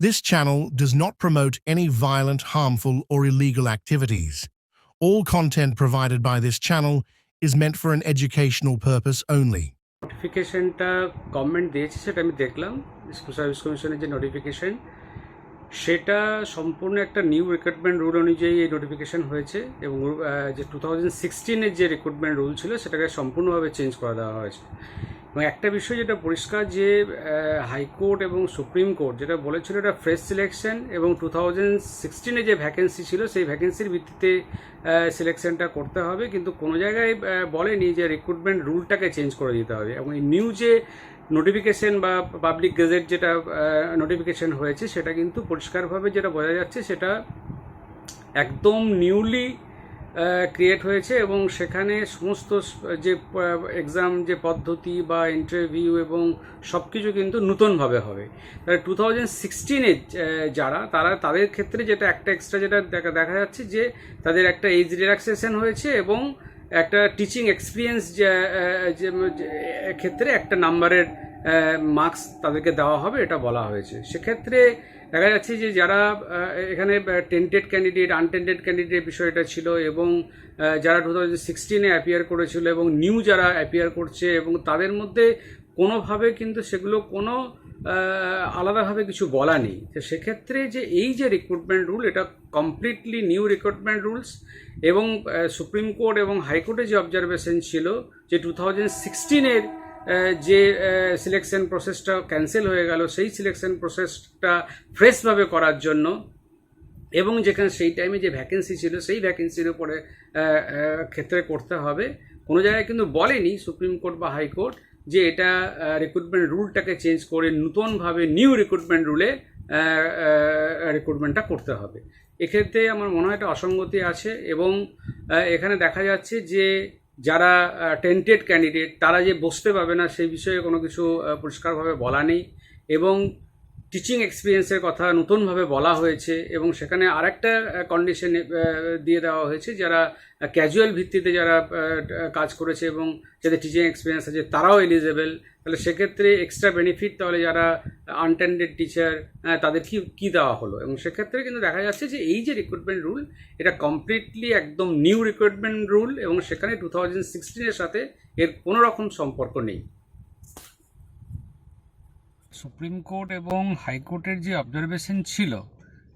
This channel does not promote any violent, harmful, or illegal activities. All content provided by this channel is meant for an educational purpose only. নোটিফিকেশনটা government দিয়েছে সেটা আমি দেখলাম, school service কমিশনের যে notification সেটা সম্পূর্ণ একটা নিউ রিক্রুটমেন্ট রুল অনুযায়ী এই নোটিফিকেশন হয়েছে এবং যে 2016-এর যে রিক্রুটমেন্ট রুল ছিল সেটাকে সম্পূর্ণভাবে চেঞ্জ করে দেওয়া হয়েছে। এবং একটা বিষয় যেটা পরিষ্কার যে হাইকোর্ট এবং সুপ্রিম কোর্ট যেটা বলেছিল এটা ফ্রেশ সিলেকশন এবং 2016-এ যে ভ্যাকেন্সি ছিল সেই ভ্যাকেন্সির ভিত্তিতে সিলেকশনটা করতে হবে, কিন্তু কোনো জায়গায় বলেনি যে রিক্রুটমেন্ট রুলটাকে চেঞ্জ করে দিতে হবে। এবং এই নিউ যে নোটিফিকেশন বা পাবলিক গেজেট যেটা নোটিফিকেশন হয়েছে সেটা কিন্তু পরিষ্কারভাবে যেটা বোঝা যাচ্ছে সেটা একদম নিউলি ক্রিয়েট হয়েছে এবং সেখানে সমস্ত যে এক্সাম যে পদ্ধতি বা ইন্টারভিউ এবং সব কিছু কিন্তু নতুনভাবে হবে। তাহলে 2016-এ যারা তাদের ক্ষেত্রে যেটা একটা এক্সট্রা যেটা দেখা যাচ্ছে যে তাদের একটা এজ রিল্যাক্সেশন হয়েছে এবং একটা টিচিং এক্সপিরিয়েন্স ক্ষেত্রে একটা নাম্বারের মার্কস তাদেরকে দেওয়া হবে এটা বলা হয়েছে। সেক্ষেত্রে দেখা যাচ্ছে যে যারা এখানে টেন্টেড ক্যান্ডিডেট আনটেন্টেড ক্যান্ডিডেট বিষয়টা ছিল এবং যারা 2016-এ অ্যাপিয়ার করেছিল এবং নিউ যারা অ্যাপিয়ার করছে এবং তাদের মধ্যে কোনোভাবে কিন্তু সেগুলো কোনো আলাদাভাবে কিছু বলা নেই। তো সেক্ষেত্রে যে এই যে রিক্রুটমেন্ট রুল এটা কমপ্লিটলি নিউ রিক্রুটমেন্ট রুলস এবং সুপ্রিম কোর্ট এবং হাইকোর্টে যে অবজারভেশন ছিল যে 2016-এর যে সিলেকশন প্রসেসটা ক্যান্সেল হয়ে গেল সেই সিলেকশন প্রসেসটা ফ্রেশভাবে করার জন্য এবং যেখানে সেই টাইমে যে ভ্যাকেন্সি ছিল সেই ভ্যাকেন্সির উপরে ক্ষেত্রে করতে হবে। কোনো জায়গায় কিন্তু বলেনি সুপ্রিম কোর্ট বা হাইকোর্ট যে এটা রিক্রুটমেন্ট রুলটাকে চেঞ্জ করে নতুনভাবে নিউ রিক্রুটমেন্ট রুলে রিক্রুটমেন্টটা করতে হবে। এক্ষেত্রে আমার মনে হয় একটা অসঙ্গতি আছে এবং এখানে দেখা যাচ্ছে যে যারা টেন্টেড ক্যান্ডিডেট তারা যে বসতে পাবে না সেই বিষয়ে কোনো কিছু পরিষ্কারভাবে বলা নেই এবং টিচিং এক্সপিরিয়েন্সের কথা নতুনভাবে বলা হয়েছে এবং সেখানে আরেকটা কন্ডিশন দিয়ে দেওয়া হয়েছে যারা ক্যাজুয়াল ভিত্তিতে যারা কাজ করেছে এবং যাদের টিচিং এক্সপিরিয়েন্স আছে তারাও এলিজেবল। তাহলে সেক্ষেত্রে এক্সট্রা বেনিফিট তাহলে যারা আনটেন্ডেড টিচার তাদের কি দেওয়া হলো এবং সেক্ষেত্রে কিন্তু দেখা যাচ্ছে যে এই যে রিক্রুটমেন্ট রুল এটা কমপ্লিটলি একদম নিউ রিক্রুটমেন্ট রুল এবং সেখানে 2016-এর সাথে এর কোনো রকম সম্পর্ক নেই। সুপ্রিম কোর্ট এবং হাইকোর্টের যে অবজারভেশন ছিল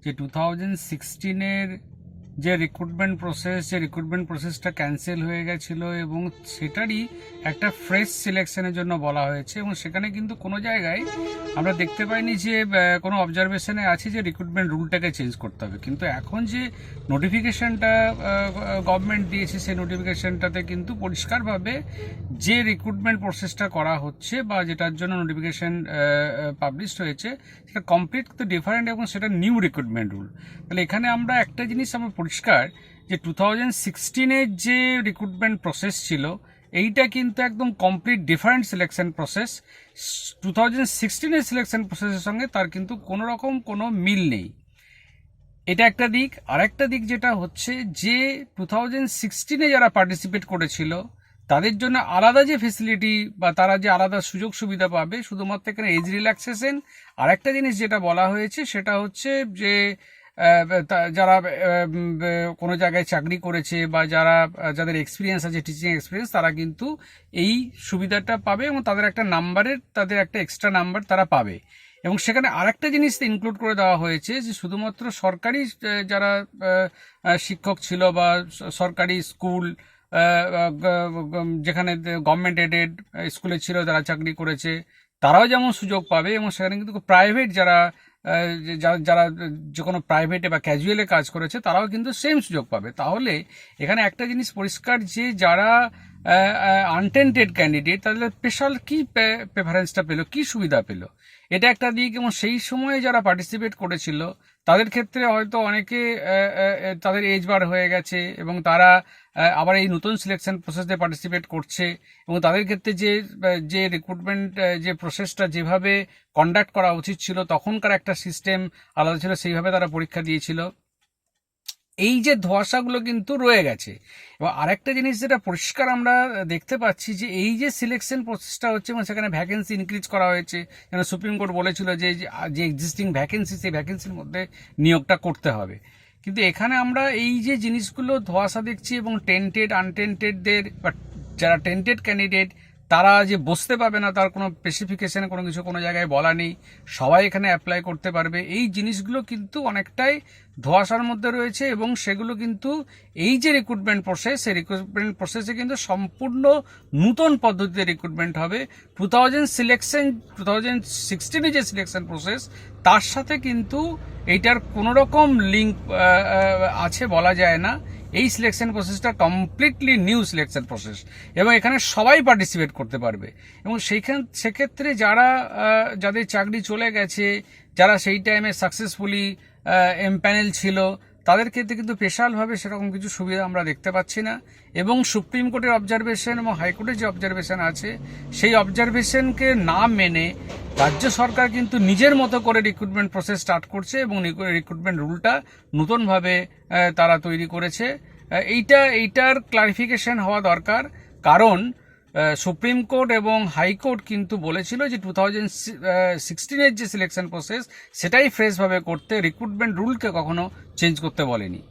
যে 2016-এর যে রিক্রুটমেন্ট প্রসেসটা ক্যান্সেল হয়ে গেছিলো এবং সেটারই একটা ফ্রেশ সিলেকশনের জন্য বলা হয়েছে এবং সেখানে কিন্তু কোনো জায়গায় আমরা দেখতে পাইনি যে কোনো অবজারভেশনে আছে যে রিক্রুটমেন্ট রুলটাকে চেঞ্জ করতে হবে। কিন্তু এখন যে নোটিফিকেশনটা গভর্নমেন্ট দিয়েছে সেই নোটিফিকেশনটাতে কিন্তু পরিষ্কারভাবে যে রিক্রুটমেন্ট প্রসেসটা করা হচ্ছে বা যেটার জন্য নোটিফিকেশন পাবলিশড হয়েছে সেটা কমপ্লিট ডিফারেন্ট এবং সেটা নিউ রিক্রুটমেন্ট রুল। তাহলে এখানে আমরা একটা জিনিস আমরা পরিষ্কার যে 2016-এর যে রিক্রুটমেন্ট প্রসেস ছিল এইটা কিন্তু একদম কমপ্লিট ডিফারেন্ট সিলেকশন প্রসেস। 2016-এর সিলেকশন প্রসেসের সঙ্গে তার কিন্তু কোনো রকম কোনো মিল নেই। এটা একটা দিক। আরেকটা দিক যেটা হচ্ছে যে 2016-এ যারা পার্টিসিপেট করেছিল তাদের জন্য আলাদা যে ফেসিলিটি বা তারা যে আলাদা সুযোগ সুবিধা পাবে শুধুমাত্র এখানে এজ রিল্যাক্সেশন। আরেকটা জিনিস যেটা বলা হয়েছে সেটা হচ্ছে যে যারা কোনো জায়গায় চাকরি করেছে বা যাদের এক্সপিরিয়েন্স আছে টিচিং এক্সপিরিয়েন্স তারা কিন্তু এই সুবিধাটা পাবে এবং তাদের একটা এক্সট্রা নাম্বার তারা পাবে। এবং সেখানে আরেকটা জিনিস ইনক্লুড করে দেওয়া হয়েছে যে শুধুমাত্র সরকারি যারা শিক্ষক ছিল বা সরকারি স্কুল যেখানে গভর্নমেন্ট এডেড স্কুলে ছিল যারা চাকরি করেছে তারাও যেমন সুযোগ পাবে এবং সেখানে কিন্তু প্রাইভেট যারা যে কোনো প্রাইভেটে বা ক্যাজুয়ালে কাজ করেছে তারাও কিন্তু সেম সুযোগ পাবে। তাহলে এখানে একটা জিনিস পরিষ্কার যে যারা আনটেন্টেড ক্যান্ডিডেট তাদের স্পেশাল কি প্রেফারেন্সটা পেলো, কি সুবিধা পেলো, এটা একটা দিক। এবং সেই সময়ে যারা পার্টিসিপেট করেছিল তাদের ক্ষেত্রে হয়তো অনেকে তাদের এজ বার হয়ে গেছে এবং তারা আবার এই নতুন সিলেকশন প্রসেসে পার্টিসিপেট করছে এবং তাদের ক্ষেত্রে যে রিক্রুটমেন্ট যে প্রসেসটা যেভাবে কন্ডাক্ট করা উচিত ছিল তখনকার একটা সিস্টেম আলাদা ছিল, সেইভাবে তারা পরীক্ষা দিয়েছিল। এই যে ধোঁয়াশাগুলো কিন্তু রয়ে গেছে। এবং আরেকটা জিনিস যেটা পরিষ্কার আমরা দেখতে পাচ্ছি যে এই যে সিলেকশন প্রসেসটা হচ্ছে এবং সেখানে ভ্যাকেন্সি ইনক্রিজ করা হয়েছে, যেন সুপ্রিম কোর্ট বলেছিল যে যে এক্সিস্টিং ভ্যাকেন্সি সেই ভ্যাকেন্সির মধ্যে নিয়োগটা করতে হবে। কিন্তু এখানে আমরা এই যে জিনিসগুলো ধোঁয়াশা দেখছি এবং টেন্টেড আনটেন্টেডদের বা যারা টেন্টেড ক্যান্ডিডেট তারা যে বসতে পাবে না তার কোনো স্পেসিফিকেশন কোনো কিছু কোনো জায়গায় বলা নেই, সবাই এখানে অ্যাপ্লাই করতে পারবে, এই জিনিসগুলো কিন্তু অনেকটাই ধোঁয়াশার মধ্যে রয়েছে। এবং সেগুলো কিন্তু এই যে রিক্রুটমেন্ট প্রসেস সেই রিক্রুটমেন্ট প্রসেসে কিন্তু সম্পূর্ণ নূতন পদ্ধতিতে রিক্রুটমেন্ট হবে। 2016 যে সিলেকশন প্রসেস তার সাথে কিন্তু এইটার কোনো রকম লিঙ্ক আছে বলা যায় না। এই সিলেকশন প্রসেসটা কমপ্লিটলি নিউ সিলেকশন প্রসেস এবং এখানে সবাই পার্টিসিপেট করতে পারবে। এবং সেক্ষেত্রে যাদের চাকরি চলে গেছে, যারা সেই টাইমে সাকসেসফুলি এমপ্যানেল ছিল, তাদের ক্ষেত্রে কিন্তু স্পেশালভাবে সেরকম কিছু সুবিধা আমরা দেখতে পাচ্ছি না। এবং সুপ্রিম কোর্টের অবজারভেশন এবং হাইকোর্টের যে অবজারভেশন আছে সেই অবজারভেশনকে না মেনে রাজ্য সরকার কিন্তু নিজের মতো করে রিক্রুটমেন্ট প্রসেস স্টার্ট করছে এবং রিক্রুটমেন্ট রুলটা নতুনভাবে তারা তৈরি করেছে। এইটার ক্লারিফিকেশন হওয়া দরকার, কারণ সুপ্রিম কোর্ট এবং হাইকোর্ট কিন্তু বলেছিল যে 2016 যে সিলেকশন প্রসেস সেটাই ফ্রেশভাবে করতে, রিক্রুটমেন্ট রুলকে কখনো চেঞ্জ করতে বলেনি।